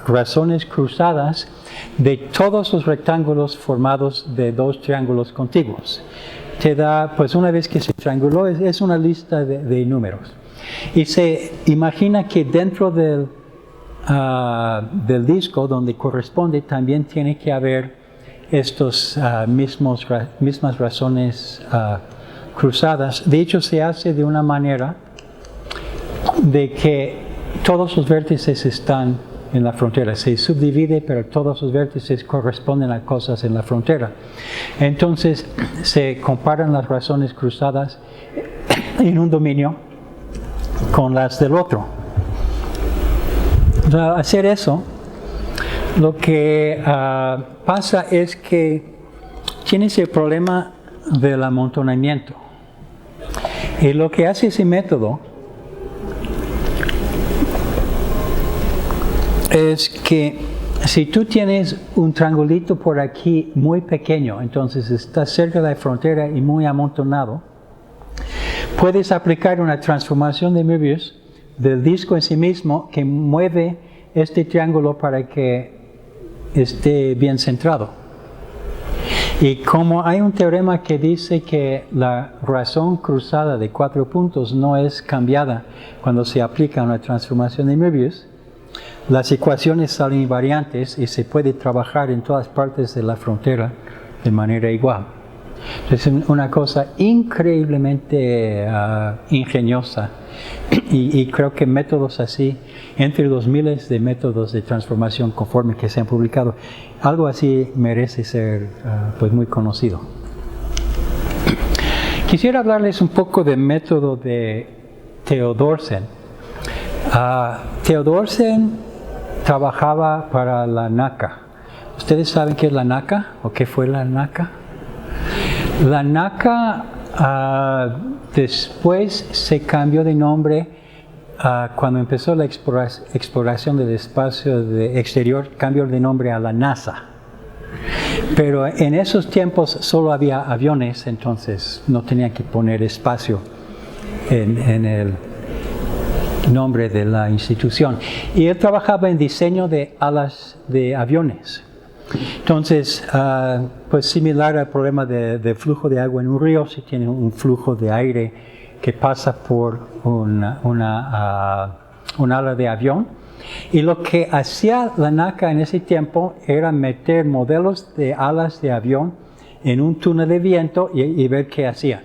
razones cruzadas de todos los rectángulos formados de dos triángulos contiguos. Te da, pues una vez que se trianguló, es una lista de números. Y se imagina que dentro del disco donde corresponde también tiene que haber estos mismas razones cruzadas. De hecho, se hace de una manera de que todos los vértices están en la frontera. Se subdivide, pero todos los vértices corresponden a cosas en la frontera. Entonces, se comparan las razones cruzadas en un dominio con las del otro. Al hacer eso, lo que pasa es que tienes el problema del amontonamiento. Y lo que hace ese método es que si tú tienes un triangulito por aquí muy pequeño, entonces está cerca de la frontera y muy amontonado, puedes aplicar una transformación de Möbius del disco en sí mismo que mueve este triángulo para que esté bien centrado. Y como hay un teorema que dice que la razón cruzada de 4 puntos no es cambiada cuando se aplica una transformación de Möbius, las ecuaciones salen invariantes y se puede trabajar en todas partes de la frontera de manera igual. Es una cosa increíblemente ingeniosa y creo que métodos así, entre los miles de métodos de transformación conforme que se han publicado, algo así merece ser pues muy conocido. Quisiera hablarles un poco del método de Theodorsen. Theodorsen trabajaba para la NACA. ¿Ustedes saben qué es la NACA o qué fue la NACA? La NACA después se cambió de nombre cuando empezó la exploración del espacio exterior, cambió de nombre a la NASA. Pero en esos tiempos solo había aviones, entonces no tenían que poner espacio en el nombre de la institución. Y él trabajaba en diseño de alas de aviones. Entonces, pues similar al problema de flujo de agua en un río, si tiene un flujo de aire que pasa por un ala de avión. Y lo que hacía la NACA en ese tiempo era meter modelos de alas de avión en un túnel de viento y ver qué hacían.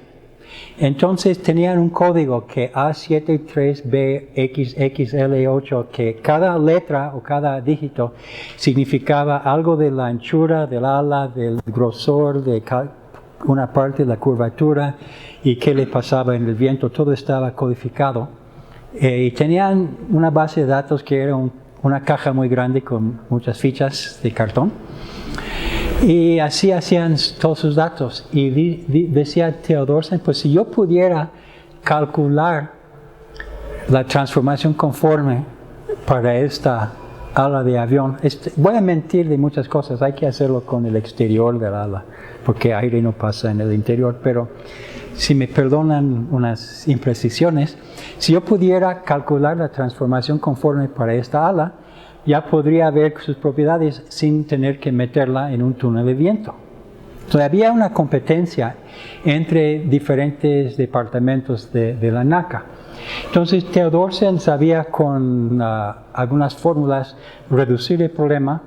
Entonces tenían un código que A73BXXL8, que cada letra o cada dígito significaba algo de la anchura del ala, del grosor, de una parte de la curvatura y qué le pasaba en el viento. Todo estaba codificado. Y tenían una base de datos que era una caja muy grande con muchas fichas de cartón. Y así hacían todos sus datos. Y decía Theodorsen, pues si yo pudiera calcular la transformación conforme para esta ala de avión, voy a mentir de muchas cosas, hay que hacerlo con el exterior del ala, porque aire no pasa en el interior, pero si me perdonan unas imprecisiones, si yo pudiera calcular la transformación conforme para esta ala, ya podría ver sus propiedades sin tener que meterla en un túnel de viento. Entonces había una competencia entre diferentes departamentos de la NACA. Entonces Theodorsen sabía con algunas fórmulas reducir el problema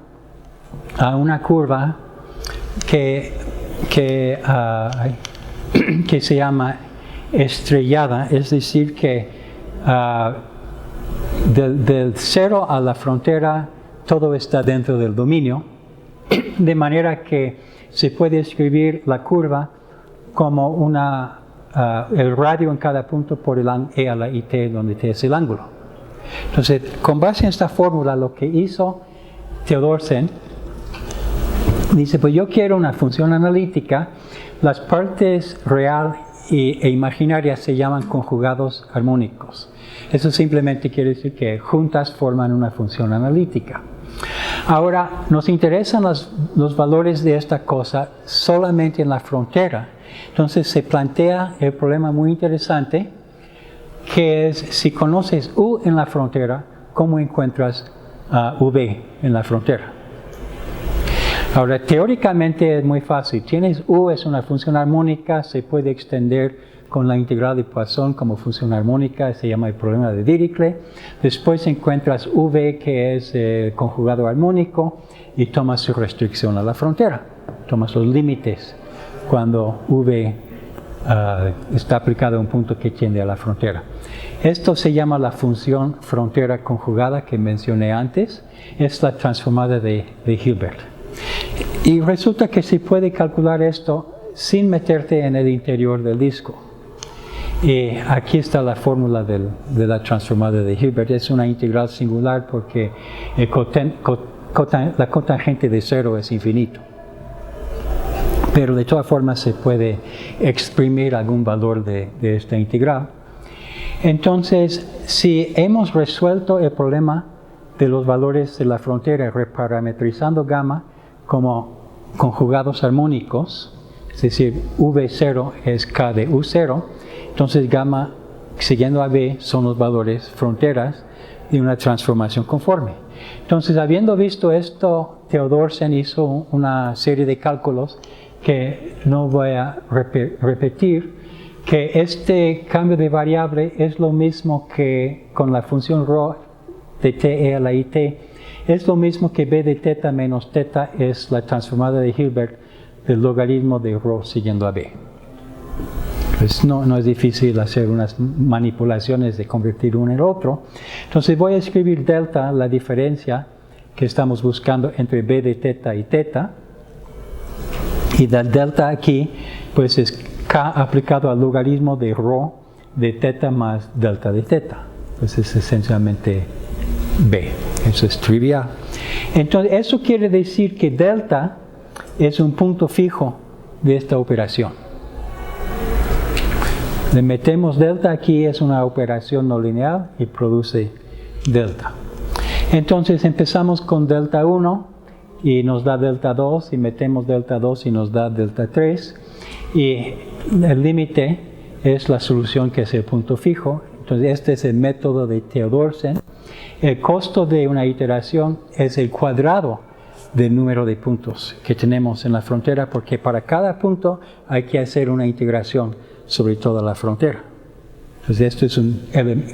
a una curva que se llama estrellada, es decir que Del cero a la frontera, todo está dentro del dominio, de manera que se puede escribir la curva como el radio en cada punto por el E a la IT, donde T es el ángulo. Entonces, con base en esta fórmula, lo que hizo Theodorsen, dice, pues yo quiero una función analítica, las partes real e imaginaria se llaman conjugados armónicos. Eso simplemente quiere decir que juntas forman una función analítica. Ahora, nos interesan los valores de esta cosa solamente en la frontera. Entonces se plantea el problema muy interesante, que es, si conoces U en la frontera, ¿cómo encuentras V en la frontera? Ahora, teóricamente es muy fácil. Tienes U, es una función armónica, se puede extender con la integral de Poisson como función armónica, se llama el problema de Dirichlet. Después encuentras V, que es el conjugado armónico, y tomas su restricción a la frontera. Tomas los límites cuando V está aplicado a un punto que tiende a la frontera. Esto se llama la función frontera conjugada que mencioné antes. Es la transformada de Hilbert. Y resulta que se puede calcular esto sin meterte en el interior del disco. Y aquí está la fórmula de la transformada de Hilbert. Es una integral singular porque la cotangente de cero es infinito. Pero de todas formas se puede exprimir algún valor de esta integral. Entonces, si hemos resuelto el problema de los valores de la frontera reparametrizando gamma como conjugados armónicos, es decir, V0 es K de U0, entonces gamma siguiendo a B son los valores fronteras de una transformación conforme. Entonces, habiendo visto esto, Theodorsen hizo una serie de cálculos que no voy a repetir, que este cambio de variable es lo mismo que con la función ρ de T a la IT, es lo mismo que B de θ menos θ es la transformada de Hilbert del logaritmo de ρ siguiendo a B. Pues no es difícil hacer unas manipulaciones de convertir uno en el otro. Entonces voy a escribir delta, la diferencia que estamos buscando entre B de θ y θ. Y del delta aquí, pues es K aplicado al logaritmo de ρ de θ más delta de θ. Pues es esencialmente B. Eso es trivial. Entonces, eso quiere decir que delta es un punto fijo de esta operación. Le metemos delta aquí, es una operación no lineal y produce delta. Entonces empezamos con delta 1 y nos da delta 2 y metemos delta 2 y nos da delta 3 y el límite es la solución que es el punto fijo. Entonces este es el método de Theodorsen. El costo de una iteración es el cuadrado del número de puntos que tenemos en la frontera, porque para cada punto hay que hacer una integración sobre toda la frontera. Entonces esto es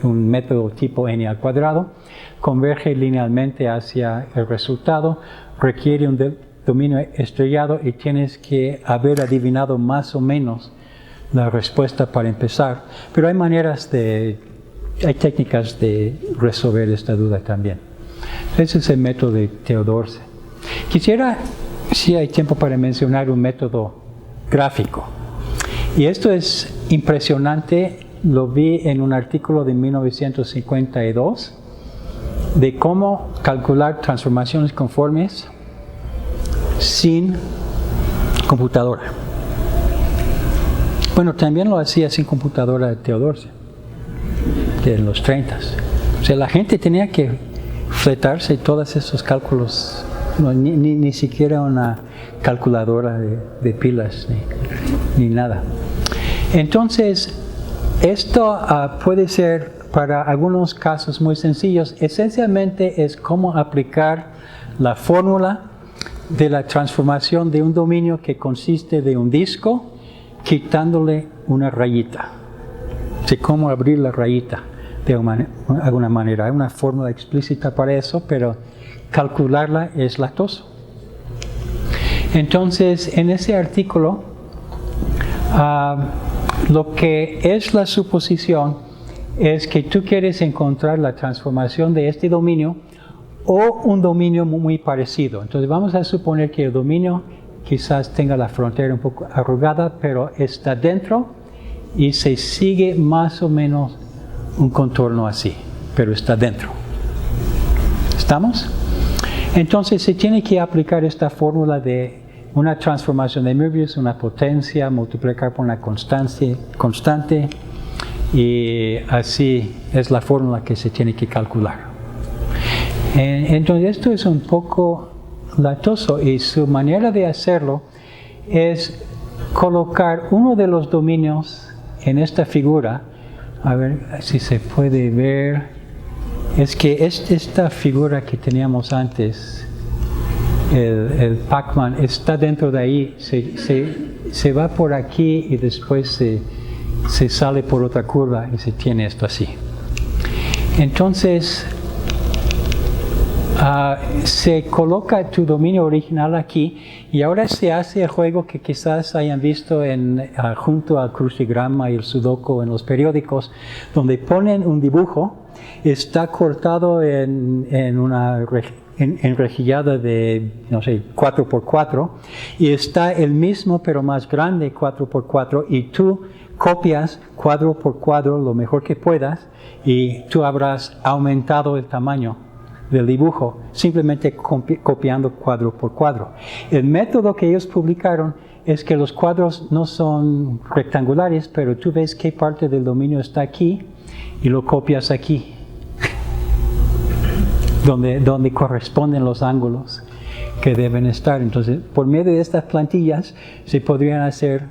un método tipo n al cuadrado, converge linealmente hacia el resultado, requiere un dominio estrellado y tienes que haber adivinado más o menos la respuesta para empezar, pero hay técnicas de resolver esta duda también. Ese es el método de Theodorsen. Quisiera, si hay tiempo, para mencionar un método gráfico. Y esto es impresionante, lo vi en un artículo de 1952 de cómo calcular transformaciones conformes sin computadora. Bueno, también lo hacía sin computadora Theodorsen, de los 30s. O sea, la gente tenía que fletarse todos esos cálculos, ni siquiera una calculadora de pilas, ni nada. Entonces, esto puede ser para algunos casos muy sencillos. Esencialmente es cómo aplicar la fórmula de la transformación de un dominio que consiste de un disco quitándole una rayita. O sea, cómo abrir la rayita de alguna manera. Hay una fórmula explícita para eso, pero calcularla es latoso. Entonces, en ese artículo, lo que es la suposición es que tú quieres encontrar la transformación de este dominio o un dominio muy parecido. Entonces vamos a suponer que el dominio quizás tenga la frontera un poco arrugada, pero está dentro y se sigue más o menos un contorno así, pero está dentro. ¿Estamos? Entonces se tiene que aplicar esta fórmula de una transformación de Möbius, una potencia, multiplicar por una constante, y así es la fórmula que se tiene que calcular. Entonces esto es un poco latoso y su manera de hacerlo es colocar uno de los dominios en esta figura. A ver si se puede ver. Es que esta figura que teníamos antes, el Pac-Man, está dentro de ahí, se va por aquí y después se sale por otra curva y se tiene esto así. Entonces, se coloca tu dominio original aquí y ahora se hace el juego que quizás hayan visto junto al crucigrama y el sudoku en los periódicos, donde ponen un dibujo, está cortado en una enrejillada de, no sé, 4x4 y está el mismo pero más grande 4x4 y tú copias cuadro por cuadro lo mejor que puedas y tú habrás aumentado el tamaño del dibujo, simplemente copiando cuadro por cuadro. El método que ellos publicaron es que los cuadros no son rectangulares, pero tú ves qué parte del dominio está aquí y lo copias aquí, donde corresponden los ángulos que deben estar. Entonces, por medio de estas plantillas se podrían hacer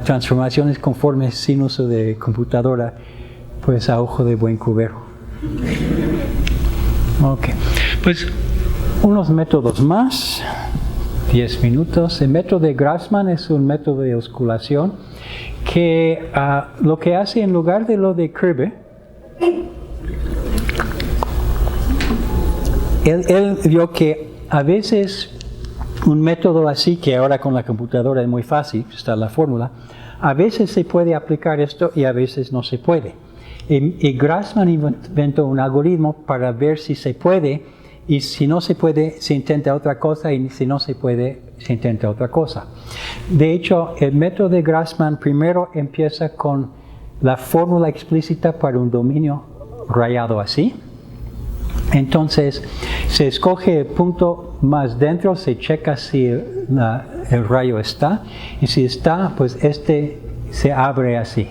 transformaciones conformes sin uso de computadora, pues a ojo de buen cubero. Ok, pues unos métodos más, 10 minutos. El método de Grassmann es un método de osculación que lo que hace en lugar de lo de Kirby, él vio que a veces un método así, que ahora con la computadora es muy fácil, está la fórmula, a veces se puede aplicar esto y a veces no se puede. Y Grassmann inventó un algoritmo para ver si se puede, y si no se puede, se intenta otra cosa, y si no se puede, se intenta otra cosa. De hecho, el método de Grassmann primero empieza con la fórmula explícita para un dominio rayado así. Entonces, se escoge el punto más dentro, se checa si el rayo está, y si está, pues este se abre así.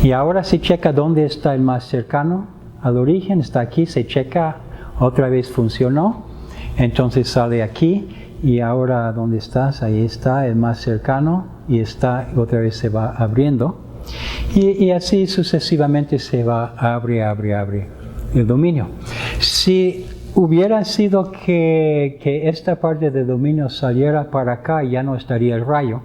Y ahora se checa dónde está el más cercano al origen, está aquí, se checa, otra vez funcionó, entonces sale aquí, y ahora ¿dónde estás? Ahí está el más cercano, y otra vez se va abriendo, y así sucesivamente se va abre el dominio. Si hubiera sido que esta parte del dominio saliera para acá, ya no estaría el rayo.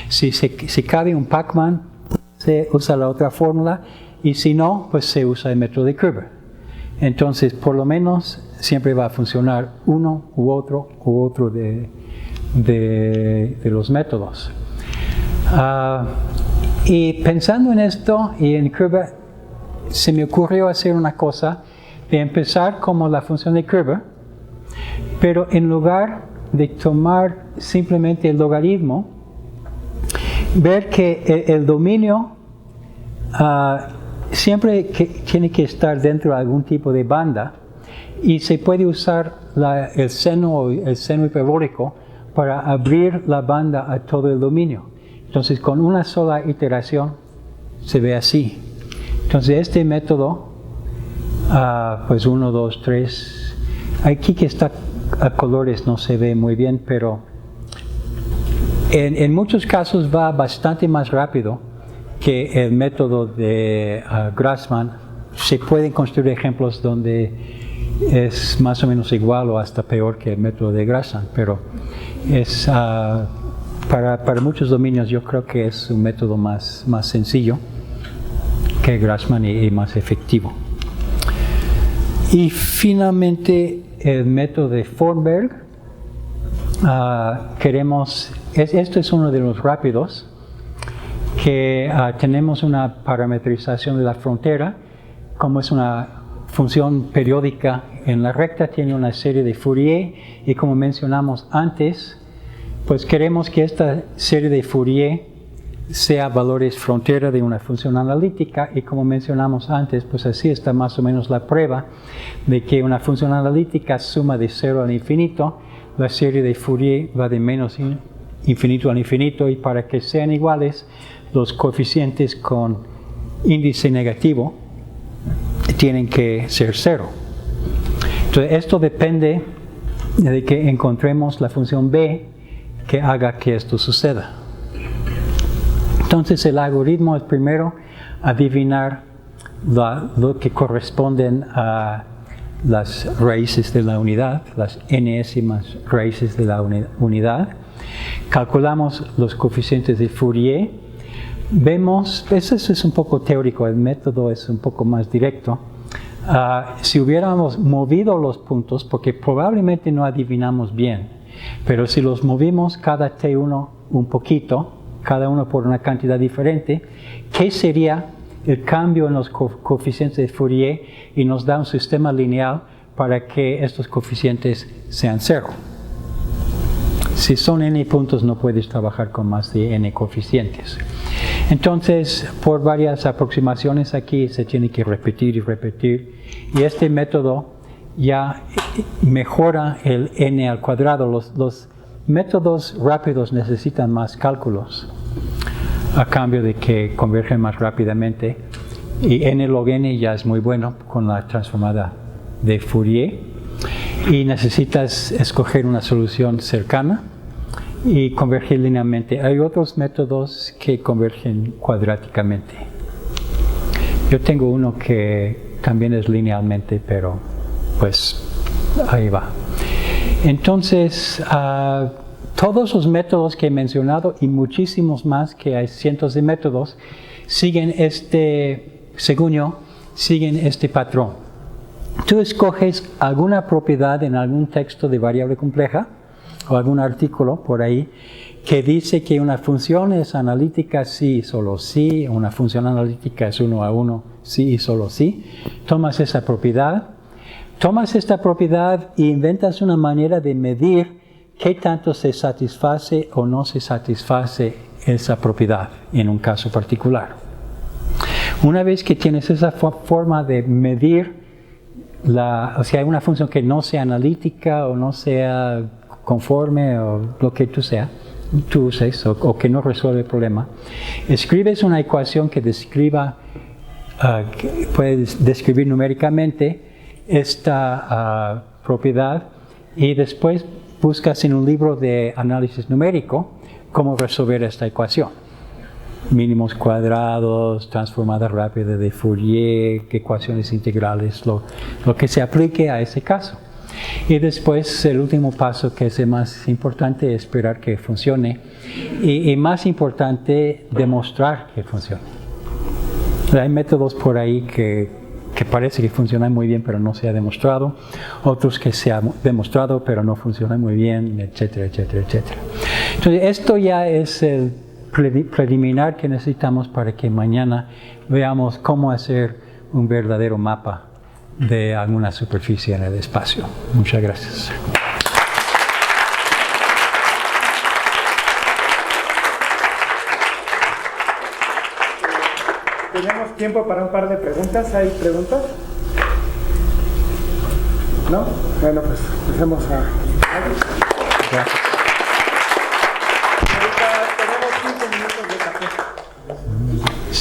Si cabe un Pac-Man, se usa la otra fórmula, y si no, pues se usa el método de Kirby. Entonces, por lo menos, siempre va a funcionar uno u otro de los métodos. Y pensando en esto, y en Kirby, se me ocurrió hacer una cosa, de empezar como la función de Kirby, pero en lugar de tomar simplemente el logaritmo, ver que el dominio siempre tiene que estar dentro de algún tipo de banda, y se puede usar el seno hiperbólico para abrir la banda a todo el dominio. Entonces, con una sola iteración se ve así. Entonces, este método, pues 1, 2, 3, aquí que está a colores no se ve muy bien, pero en muchos casos va bastante más rápido que el método de Grassmann. Se pueden construir ejemplos donde es más o menos igual o hasta peor que el método de Grassmann, pero es para muchos dominios yo creo que es un método más sencillo que Grassmann y más efectivo. Y finalmente el método de Fornberg. Esto es uno de los rápidos, que tenemos una parametrización de la frontera, como es una función periódica en la recta, tiene una serie de Fourier, y como mencionamos antes, pues queremos que esta serie de Fourier sea valores frontera de una función analítica, y como mencionamos antes, pues así está más o menos la prueba de que una función analítica suma de 0 al infinito, la serie de Fourier va de menos infinito al infinito, y para que sean iguales, los coeficientes con índice negativo tienen que ser 0. Entonces esto depende de que encontremos la función b que haga que esto suceda. Entonces el algoritmo es primero adivinar lo que corresponden a las raíces de la unidad, las enésimas raíces de la unidad. Calculamos los coeficientes de Fourier. Vemos, eso es un poco teórico, el método es un poco más directo. Si hubiéramos movido los puntos, porque probablemente no adivinamos bien, pero si los movimos cada T1 un poquito, cada uno por una cantidad diferente, ¿qué sería el cambio en los coeficientes de Fourier? Y nos da un sistema lineal para que estos coeficientes sean 0. Si son n puntos, no puedes trabajar con más de n coeficientes. Entonces, por varias aproximaciones aquí se tiene que repetir y repetir, y este método ya mejora el n al cuadrado. Los métodos rápidos necesitan más cálculos a cambio de que convergen más rápidamente, y n log n ya es muy bueno con la transformada de Fourier, y necesitas escoger una solución cercana y converger linealmente. Hay otros métodos que convergen cuadráticamente. Yo tengo uno que también es linealmente, pero pues ahí va. Entonces, todos los métodos que he mencionado y muchísimos más, que hay cientos de métodos, siguen según yo, siguen este patrón. Tú escoges alguna propiedad en algún texto de variable compleja o algún artículo por ahí que dice que una función es analítica sí y solo sí, una función analítica es 1 a 1 sí y solo sí. Tomas esa propiedad, tomas esta propiedad e inventas una manera de medir qué tanto se satisface o no se satisface esa propiedad en un caso particular. Una vez que tienes esa forma de medir, o sea, una función que no sea analítica o no sea conforme o lo que tú uses o que no resuelve el problema, escribes una ecuación que describa, que puedes describir numéricamente esta propiedad, y después buscas en un libro de análisis numérico cómo resolver esta ecuación. Mínimos cuadrados, transformada rápida de Fourier, ecuaciones integrales, lo que se aplique a ese caso. Y después el último paso, que es el más importante, es esperar que funcione, y más importante, demostrar que funcione. Hay métodos por ahí que parece que funcionan muy bien pero no se ha demostrado, otros que se ha demostrado pero no funcionan muy bien, etcétera, etcétera, etcétera. Entonces esto ya es el preliminar que necesitamos para que mañana veamos cómo hacer un verdadero mapa de alguna superficie en el espacio. Muchas gracias. Tenemos tiempo para un par de preguntas. ¿Hay preguntas? ¿No? Bueno, pues empecemos a... Gracias.